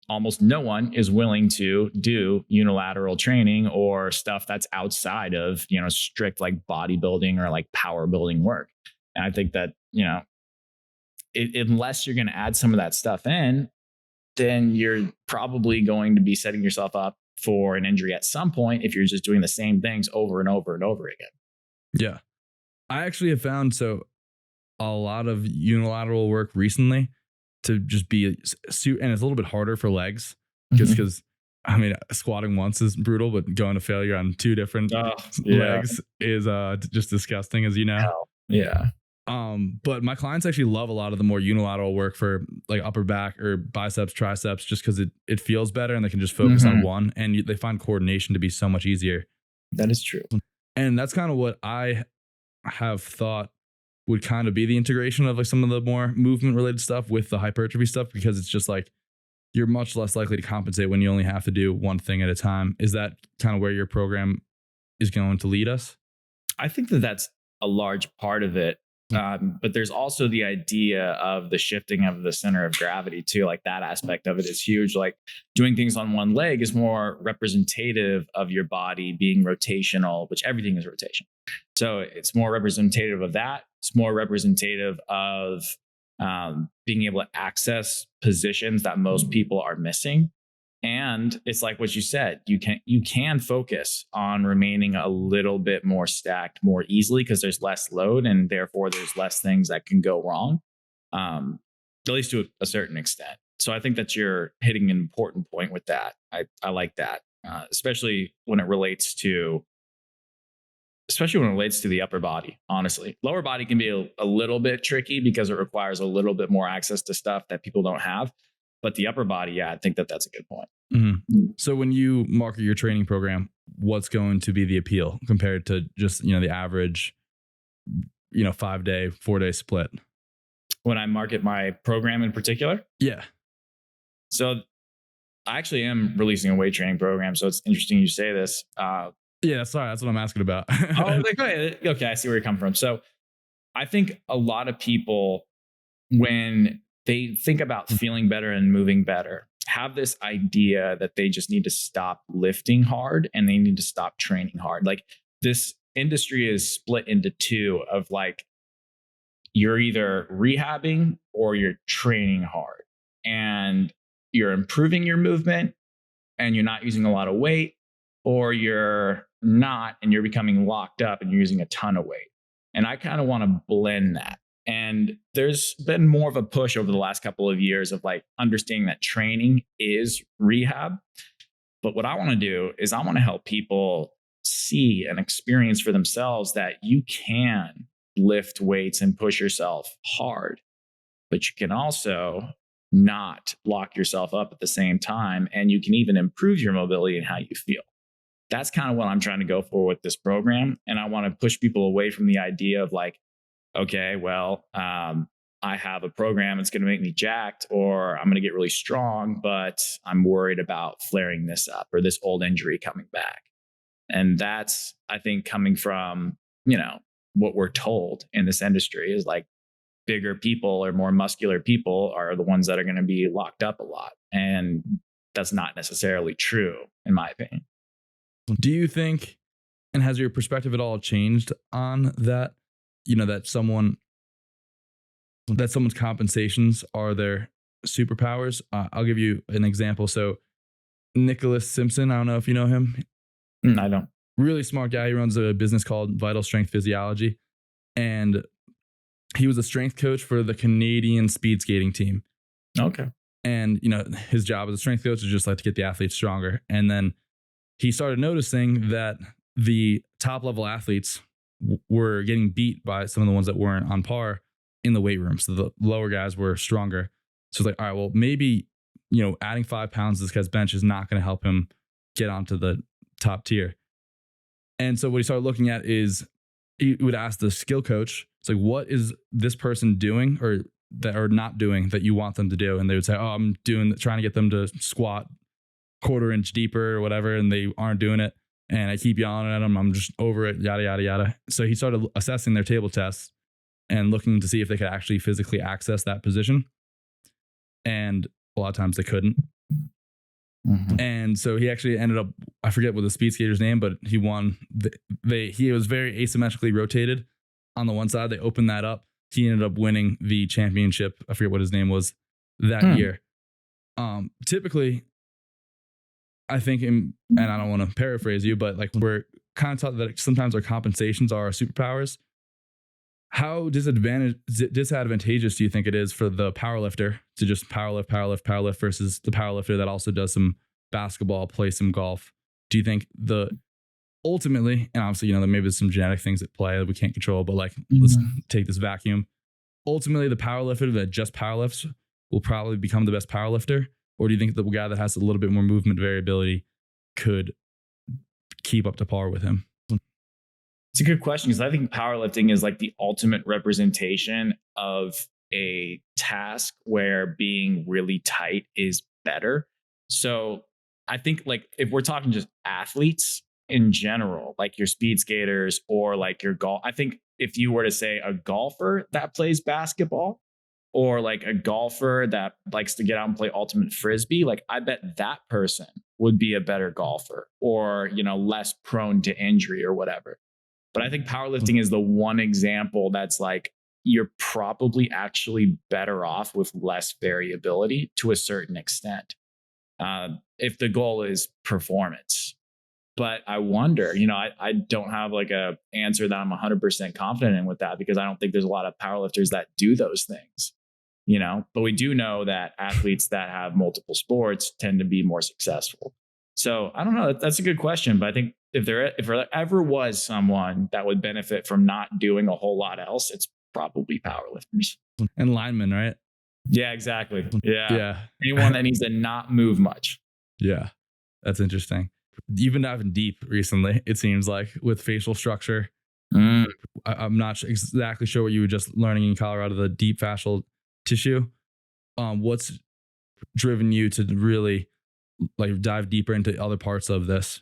almost no one is willing to do unilateral training or stuff that's outside of, strict bodybuilding or power building work. And I think that, unless you're going to add some of that stuff in, then you're probably going to be setting yourself up for an injury at some point if you're just doing the same things over and over and over again. Yeah. I actually have found a lot of unilateral work recently to just be and it's a little bit harder for legs just because squatting once is brutal, but going to failure on 2 different legs is just disgusting, as you know. Hell. Yeah. But my clients actually love a lot of the more unilateral work for upper back or biceps, triceps, just because it feels better and they can just focus on one, and they find coordination to be so much easier. That is true. And that's kind of what I have thought would kind of be the integration of some of the more movement related stuff with the hypertrophy stuff, because it's just you're much less likely to compensate when you only have to do one thing at a time. Is that kind of where your program is going to lead us? I think that that's a large part of it. But there's also the idea of the shifting of the center of gravity too. Like that aspect of it is huge. Like doing things on one leg is more representative of your body being rotational, which everything is rotation. So it's more representative of that. It's more representative of being able to access positions that most people are missing. And it's like what you said, you can focus on remaining a little bit more stacked more easily because there's less load and therefore there's less things that can go wrong, at least to a certain extent. So I think that you're hitting an important point with that. I like that, especially when it relates to the upper body. Honestly, lower body can be a little bit tricky because it requires a little bit more access to stuff that people don't have. But the upper body, yeah, I think that that's a good point. Mm-hmm. So when you market your training program, what's going to be the appeal compared to just, the average, 5-day, 4-day split? When I market my program in particular? Yeah. So I actually am releasing a weight training program. So it's interesting you say this. Yeah, sorry. That's what I'm asking about. Okay, I see where you come from. So I think a lot of people, when they think about feeling better and moving better, have this idea that they just need to stop lifting hard and they need to stop training hard. Like this industry is split into two of like, you're either rehabbing or you're training hard and you're improving your movement and you're not using a lot of weight, or you're not and you're becoming locked up and you're using a ton of weight. And I kind of want to blend that. And there's been more of a push over the last couple of years of like understanding that training is rehab. But what I want to do is I want to help people see and experience for themselves that you can lift weights and push yourself hard, but you can also not lock yourself up at the same time. And you can even improve your mobility and how you feel. That's kind of what I'm trying to go for with this program. And I want to push people away from the idea of like, okay, well, I have a program that's going to make me jacked, or I'm going to get really strong, but I'm worried about flaring this up or this old injury coming back. And that's, I think, coming from, what we're told in this industry is like bigger people or more muscular people are the ones that are going to be locked up a lot. And that's not necessarily true, in my opinion. Do you think, and has your perspective at all changed on that? That someone's compensations are their superpowers. I'll give you an example. So Nicholas Simpson, I don't know if you know him. I don't. Really smart guy. He runs a business called Vital Strength Physiology. And he was a strength coach for the Canadian speed skating team. Okay. And, his job as a strength coach is just like to get the athletes stronger. And then he started noticing that the top level athletes were getting beat by some of the ones that weren't on par in the weight room. So the lower guys were stronger. So it's like, all right, well, maybe, adding 5 pounds to this guy's bench is not going to help him get onto the top tier. And so what he started looking at is he would ask the skill coach, it's like, what is this person doing or not doing that you want them to do? And they would say, oh, I'm trying to get them to squat 1/4 inch deeper or whatever. And they aren't doing it. And I keep yelling at them. I'm just over it, yada, yada, yada. So he started assessing their table tests and looking to see if they could actually physically access that position. And a lot of times they couldn't. Mm-hmm. And so he actually ended up, I forget what the speed skater's name, but he won. He was very asymmetrically rotated on the one side. They opened that up. He ended up winning the championship. I forget what his name was that year. Typically, I think, and I don't want to paraphrase you, but like we're kind of taught that sometimes our compensations are our superpowers. How disadvantageous do you think it is for the powerlifter to just powerlift versus the powerlifter that also does some basketball, play some golf? Do you think ultimately, and obviously, there maybe there's some genetic things at play that we can't control, but like, let's take this vacuum. Ultimately, the powerlifter that just powerlifts will probably become the best powerlifter? Or do you think the guy that has a little bit more movement variability could keep up to par with him? It's a good question because I think powerlifting is like the ultimate representation of a task where being really tight is better. So I think like if we're talking just athletes, in general, like your speed skaters or like your golf. I think if you were to say a golfer that plays basketball or like a golfer that likes to get out and play ultimate frisbee, like I bet that person would be a better golfer or, less prone to injury or whatever. But I think powerlifting is the one example that's like, you're probably actually better off with less variability to a certain extent. If the goal is performance. But I wonder, I don't have like a answer that I'm 100% confident in with that, because I don't think there's a lot of powerlifters that do those things, but we do know that athletes that have multiple sports tend to be more successful. So I don't know. That's a good question. But I think if there ever was someone that would benefit from not doing a whole lot else, it's probably powerlifters. And linemen, right? Yeah, exactly. Yeah. Anyone that needs to not move much. Yeah. That's interesting. You've been diving deep recently, it seems like, with facial structure. I'm not exactly sure what you were just learning in Colorado, the deep fascial tissue. What's driven you to really like dive deeper into other parts of this?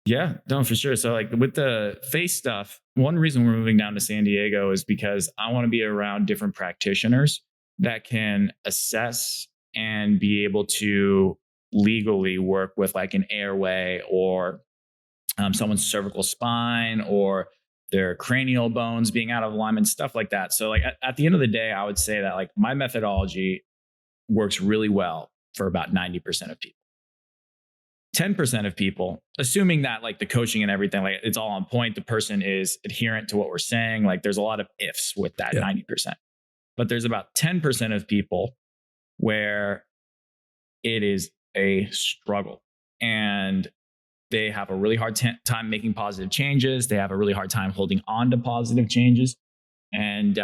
Yeah, no, for sure. So like with the face stuff, one reason we're moving down to San Diego is because I want to be around different practitioners that can assess and be able to legally work with like an airway or someone's cervical spine or their cranial bones being out of alignment, stuff like that. So like at the end of the day, I would say that like my methodology works really well for about 90% of people. 10% of people, assuming that like the coaching and everything, like it's all on point, the person is adherent to what we're saying. Like there's a lot of ifs with that 90%, but there's about 10% of people where it is a struggle and they have a really hard time making positive changes. They have a really hard time holding on to positive changes. And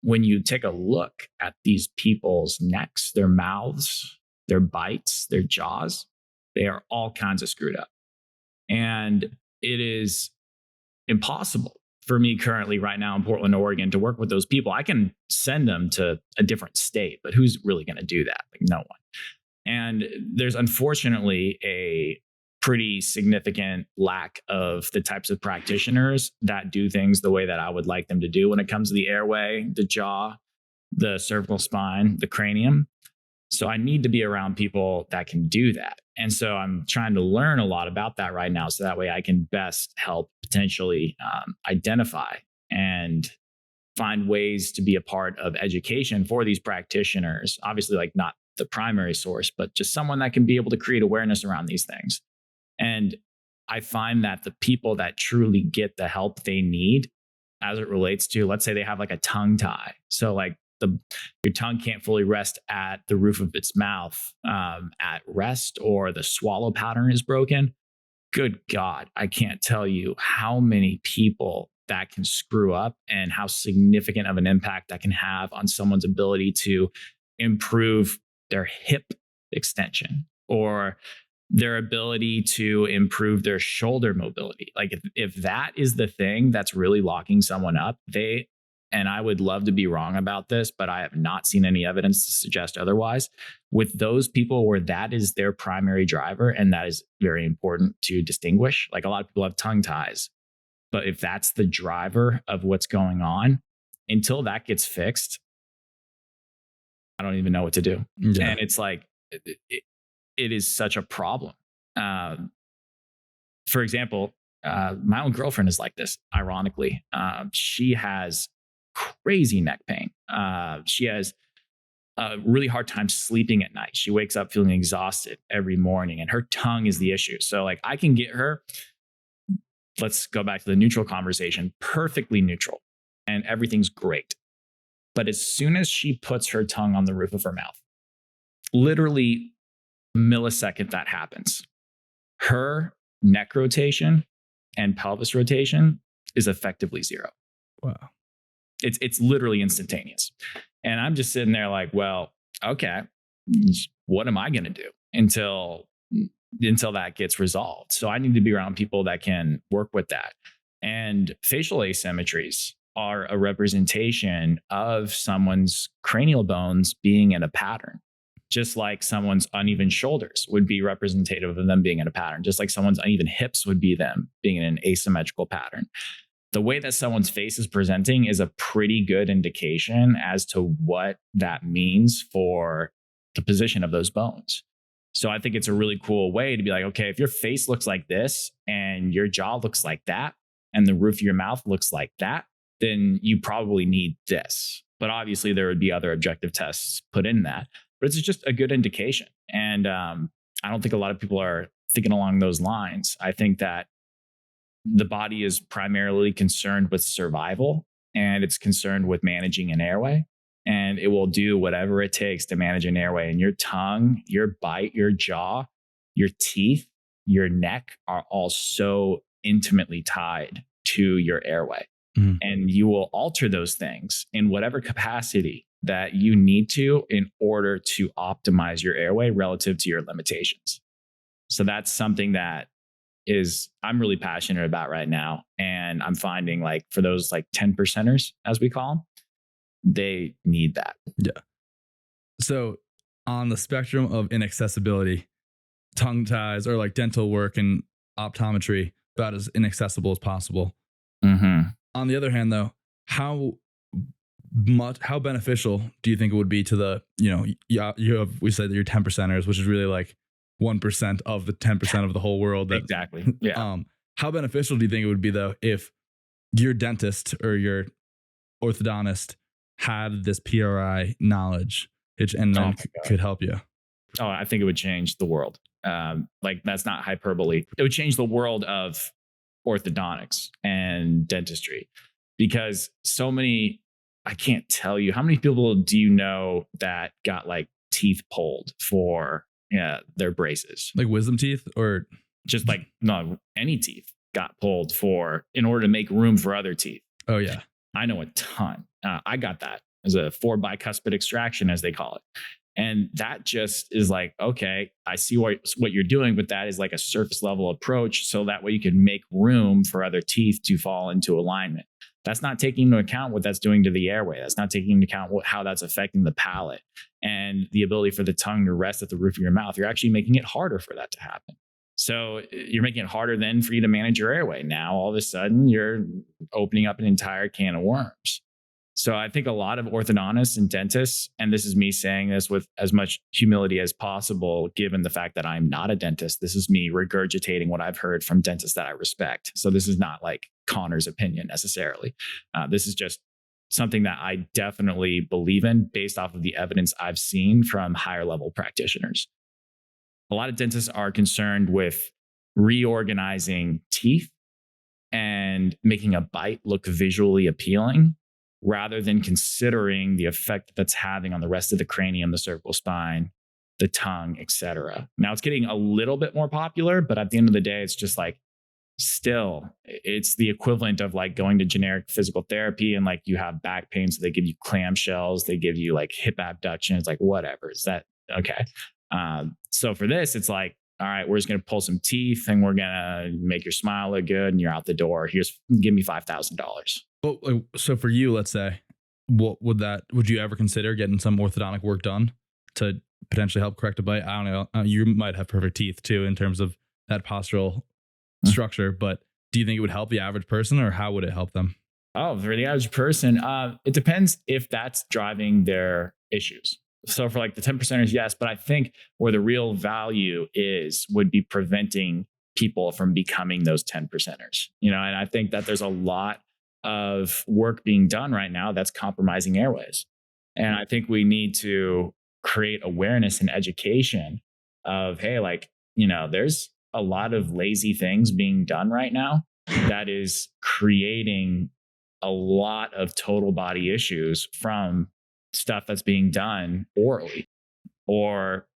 when you take a look at these people's necks, their mouths, their bites, their jaws, they are all kinds of screwed up. And it is impossible for me currently right now in Portland, Oregon, to work with those people. I can send them to a different state, but who's really going to do that? Like no one. And there's unfortunately a pretty significant lack of the types of practitioners that do things the way that I would like them to do when it comes to the airway, the jaw, the cervical spine, the cranium. So I need to be around people that can do that. And so I'm trying to learn a lot about that right now. So that way I can best help potentially identify and find ways to be a part of education for these practitioners. Obviously, like not the primary source, but just someone that can be able to create awareness around these things. And I find that the people that truly get the help they need as it relates to, let's say they have like a tongue tie. So like your tongue can't fully rest at the roof of its mouth at rest, or the swallow pattern is broken. Good God, I can't tell you how many people that can screw up and how significant of an impact that can have on someone's ability to improve their hip extension or their ability to improve their shoulder mobility. Like if that is the thing that's really locking someone up, and I would love to be wrong about this, but I have not seen any evidence to suggest otherwise. With those people where that is their primary driver, and that is very important to distinguish, like a lot of people have tongue ties, but if that's the driver of what's going on, until that gets fixed, I don't even know what to do. Yeah. And it's like, it is such a problem. For example, my own girlfriend is like this, ironically. She has crazy neck pain. She has a really hard time sleeping at night. She wakes up feeling exhausted every morning, and her tongue is the issue. So like I can get her, let's go back to the neutral conversation, perfectly neutral, and everything's great. But as soon as she puts her tongue on the roof of her mouth, literally a millisecond that happens, her neck rotation and pelvis rotation is effectively zero. Wow. It's literally instantaneous. And I'm just sitting there like, well, okay, what am I going to do until that gets resolved? So I need to be around people that can work with that. And facial asymmetries are a representation of someone's cranial bones being in a pattern. just like someone's uneven shoulders would be representative of them being in a pattern, just like someone's uneven hips would be them being in an asymmetrical pattern. The way that someone's face is presenting is a pretty good indication as to what that means for the position of those bones. So I think it's a really cool way to be like, okay, if your face looks like this and your jaw looks like that and the roof of your mouth looks like that, then you probably need this. But obviously there would be other objective tests put in that, but it's just a good indication. And I don't think a lot of people are thinking along those lines. I think that the body is primarily concerned with survival, and it's concerned with managing an airway, and it will do whatever it takes to manage an airway. And your tongue, your bite, your jaw, your teeth, your neck are all so intimately tied to your airway. And you will alter those things in whatever capacity that you need to in order to optimize your airway relative to your limitations. So that's something that I'm really passionate about right now. And I'm finding, like, for those like 10%ers, as we call them, they need that. Yeah. So on the spectrum of inaccessibility, tongue ties or like dental work and optometry, about as inaccessible as possible. On the other hand, though, how beneficial do you think it would be to the, we said that you're 10%ers, which is really like 1% of the 10% of the whole world. Exactly. Yeah. How beneficial do you think it would be, though, if your dentist or your orthodontist had this PRI knowledge and then could help you? Oh, I think it would change the world. Like, that's not hyperbole. It would change the world of orthodontics and dentistry, because I can't tell you how many people do you know that got like teeth pulled for their braces, like wisdom teeth, or just like any teeth got pulled in order to make room for other teeth. Oh yeah, I know a ton. I got that as a 4 bicuspid extraction, as they call it. And that just is like, okay, I see what you're doing, but that is like a surface level approach. So that way you can make room for other teeth to fall into alignment. That's not taking into account what that's doing to the airway. That's not taking into account how that's affecting the palate and the ability for the tongue to rest at the roof of your mouth. You're actually making it harder for that to happen. So you're making it harder then for you to manage your airway. Now, all of a sudden, you're opening up an entire can of worms. So I think a lot of orthodontists and dentists, and this is me saying this with as much humility as possible, given the fact that I'm not a dentist. This is me regurgitating what I've heard from dentists that I respect. So this is not like Conor's opinion necessarily. This is just something that I definitely believe in based off of the evidence I've seen from higher level practitioners. A lot of dentists are concerned with reorganizing teeth and making a bite look visually appealing, rather than considering the effect that's having on the rest of the cranium, the cervical spine, the tongue, etc. Now, it's getting a little bit more popular, but at the end of the day, it's just like, still, it's the equivalent of like going to generic physical therapy and like you have back pain, so they give you clamshells, they give you like hip abductions, like whatever. Is that okay? So for this, it's like, all right, we're just going to pull some teeth and we're going to make your smile look good and you're out the door. Give me $5,000. Well, so for you, let's say, would you ever consider getting some orthodontic work done to potentially help correct a bite? I don't know. You might have perfect teeth too in terms of that postural structure, but do you think it would help the average person, or how would it help them? Oh, for the average person, it depends if that's driving their issues. So for like the 10%ers, yes, but I think where the real value would be preventing people from becoming those 10%ers, and I think that there's a lot of work being done right now that's compromising airways. And I think we need to create awareness and education of, hey, like, there's a lot of lazy things being done right now that is creating a lot of total body issues from stuff that's being done orally, or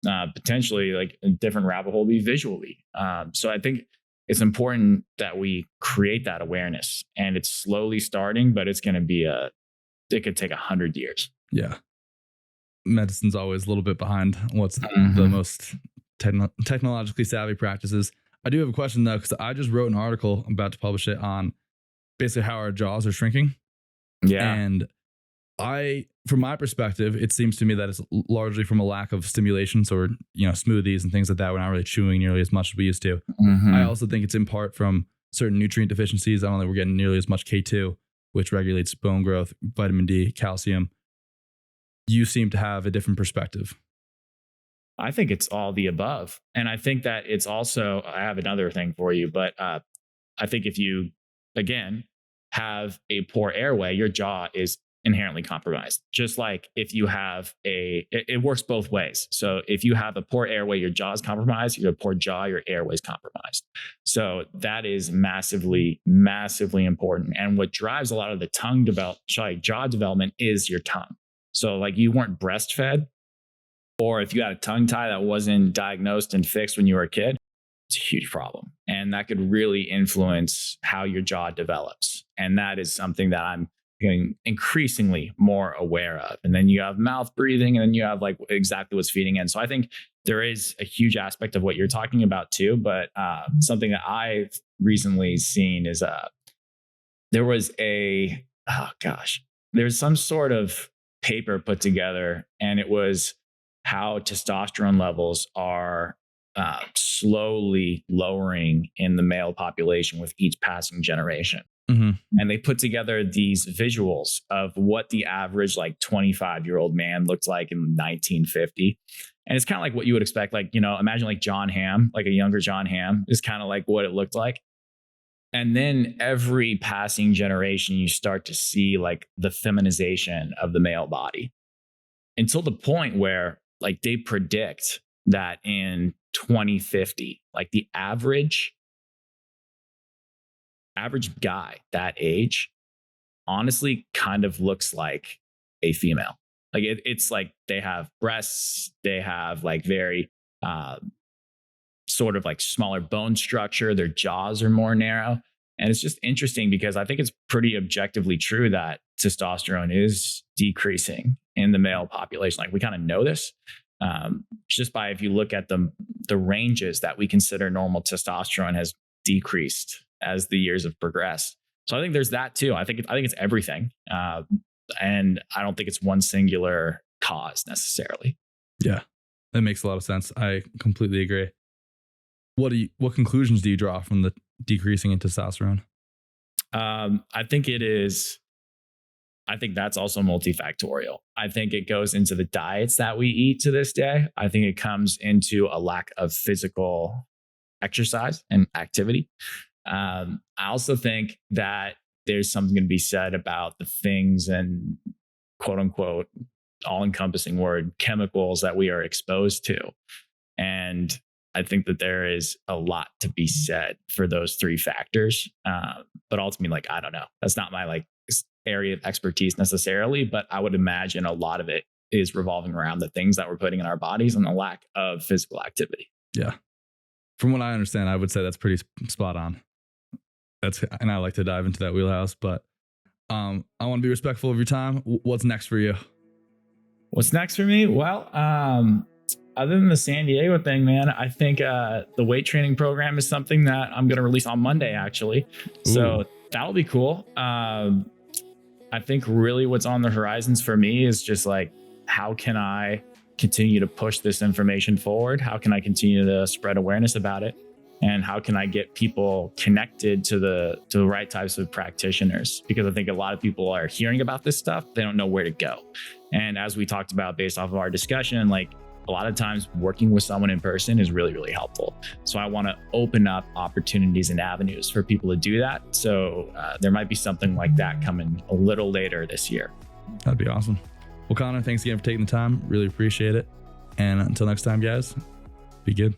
potentially like a different rabbit hole be visually. So I think it's important that we create that awareness, and it's slowly starting, but it's going to be it could take 100 years. Yeah. Medicine's always a little bit behind what's the most technologically savvy practices. I do have a question though, because I just wrote an article, I'm about to publish it, on basically how our jaws are shrinking. Yeah. And I from my perspective, it seems to me that it's largely from a lack of stimulation. So we're, smoothies and things like that. We're not really chewing nearly as much as we used to. Mm-hmm. I also think it's in part from certain nutrient deficiencies. I don't think we're getting nearly as much K2, which regulates bone growth, vitamin D, calcium. You seem to have a different perspective. I think it's all the above. And I think that it's also, I have another thing for you, but I think if you, again, have a poor airway, your jaw is inherently compromised. Just like if you have it works both ways. So if you have a poor airway, your jaw is compromised. You have a poor jaw, your airway is compromised. So that is massively, massively important. And what drives a lot of the jaw development is your tongue. So like you weren't breastfed, or if you had a tongue tie that wasn't diagnosed and fixed when you were a kid, it's a huge problem. And that could really influence how your jaw develops. And that is something that I'm getting increasingly more aware of. And then you have mouth breathing, and then you have like exactly what's feeding in. So I think there is a huge aspect of what you're talking about too. But something that I've recently seen is there's some sort of paper put together, and it was how testosterone levels are slowly lowering in the male population with each passing generation. Mm-hmm. And they put together these visuals of what the average like 25-year-old man looked like in 1950. And it's kind of like what you would expect. Like, imagine like John Hamm, like a younger John Hamm is kind of like what it looked like. And then every passing generation, you start to see like the feminization of the male body until the point where like they predict that in 2050, like the average guy that age honestly kind of looks like a female. Like it's like they have breasts, they have like very sort of like smaller bone structure, their jaws are more narrow. And it's just interesting because I think it's pretty objectively true that testosterone is decreasing in the male population. Like we kind of know this just by, if you look at the ranges that we consider normal, testosterone has decreased as the years have progressed. So I think there's that too. I think it's everything. And I don't think it's one singular cause necessarily. Yeah, that makes a lot of sense. I completely agree. What conclusions do you draw from the decreasing in testosterone? I think that's also multifactorial. I think it goes into the diets that we eat to this day. I think it comes into a lack of physical exercise and activity. I also think that there's something to be said about the things and quote unquote all-encompassing word chemicals that we are exposed to. And I think that there is a lot to be said for those three factors. But ultimately, like, I don't know, that's not my like area of expertise necessarily, but I would imagine a lot of it is revolving around the things that we're putting in our bodies and the lack of physical activity. Yeah. From what I understand, I would say that's pretty spot on. And I like to dive into that wheelhouse, but I want to be respectful of your time. What's next for you? What's next for me? Well, other than the San Diego thing, man, I think the weight training program is something that I'm going to release on Monday, actually. Ooh. So that'll be cool. I think really what's on the horizons for me is just like, how can I continue to push this information forward? How can I continue to spread awareness about it? And how can I get people connected to the right types of practitioners? Because I think a lot of people are hearing about this stuff. They don't know where to go. And as we talked about based off of our discussion, like a lot of times working with someone in person is really, really helpful. So I want to open up opportunities and avenues for people to do that. So there might be something like that coming a little later this year. That'd be awesome. Well, Conor, thanks again for taking the time. Really appreciate it. And until next time, guys, be good.